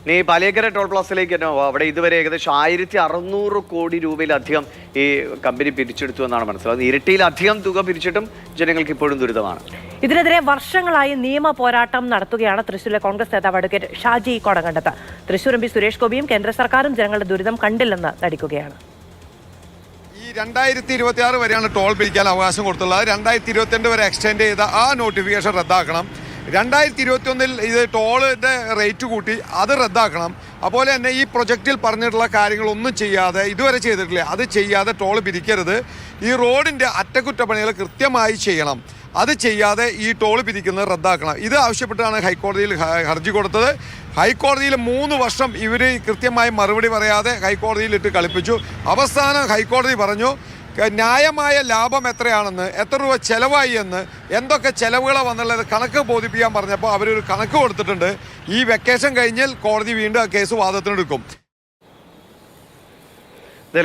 നീ പാലിയേക്കര ടോൾ പ്ലാസയിലേക്ക് തന്നെ അവിടെ ഇതുവരെ ഏകദേശം 1600 കോടി രൂപയിലധികം ഈ കമ്പനി പിരിച്ചെടുത്തു എന്നാണ് മനസ്സിലാകുന്നത്. ഇരട്ടിയിലധികം തുക പിരിച്ചിട്ടും ജനങ്ങൾക്ക് ഇപ്പോഴും ദുരിതമാണ്. ഇതിനെതിരെ വർഷങ്ങളായി നിയമ പോരാട്ടം നടത്തുകയാണ് തൃശ്ശൂരിലെ കോൺഗ്രസ് നേതാവ് advocate Shaji Kodakandath. Thrissur M P Suresh ഗോപിയും കേന്ദ്ര സർക്കാരും ജനങ്ങളുടെ ദുരിതം കണ്ടില്ലെന്ന് നടിക്കുകയാണ്. ഈ 2026 വരെയാണ് ടോൾ പിരിക്കാൻ അവകാശം കൊടുത്തുള്ളത്. 2022 വരെ എക്സ്റ്റെൻഡ് ചെയ്ത ആ നോട്ടിഫിക്കേഷൻ റദ്ദാക്കണം. 2021 ഇത് ടോളിൻ്റെ റേറ്റ് കൂട്ടി അത് റദ്ദാക്കണം. അതുപോലെ തന്നെ ഈ പ്രൊജക്റ്റിൽ പറഞ്ഞിട്ടുള്ള കാര്യങ്ങളൊന്നും ചെയ്യാതെ ഇതുവരെ ചെയ്തിട്ടില്ല, അത് ചെയ്യാതെ ടോൾ പിരിക്കരുത്. ഈ റോഡിൻ്റെ അറ്റകുറ്റപ്പണികൾ കൃത്യമായി ചെയ്യണം. അത് ചെയ്യാതെ ഈ ടോൾ പിരിക്കുന്നത് റദ്ദാക്കണം. ഇത് ആവശ്യപ്പെട്ടാണ് ഹൈക്കോടതിയിൽ ഹർജി കൊടുത്തത്. ഹൈക്കോടതിയിൽ 3 വർഷം ഇവർ കൃത്യമായി മറുപടി പറയാതെ ഹൈക്കോടതിയിലിട്ട് കളിപ്പിച്ചു. അവസാനം ഹൈക്കോടതി പറഞ്ഞു ന്യായമായ ലാഭം എത്രയാണെന്ന്, എത്ര രൂപ ചിലവായി എന്ന്, എന്തൊക്കെ ചിലവുകളാണ് വന്നുള്ളത് കണക്ക് ബോധിപ്പിക്കാൻ പറഞ്ഞപ്പോൾ അവരൊരു കണക്ക് കൊടുത്തിട്ടുണ്ട്. ഈ വെക്കേഷൻ കഴിഞ്ഞാൽ കോടതി വീണ്ടും ആ കേസ് വാദത്തിനെടുക്കും.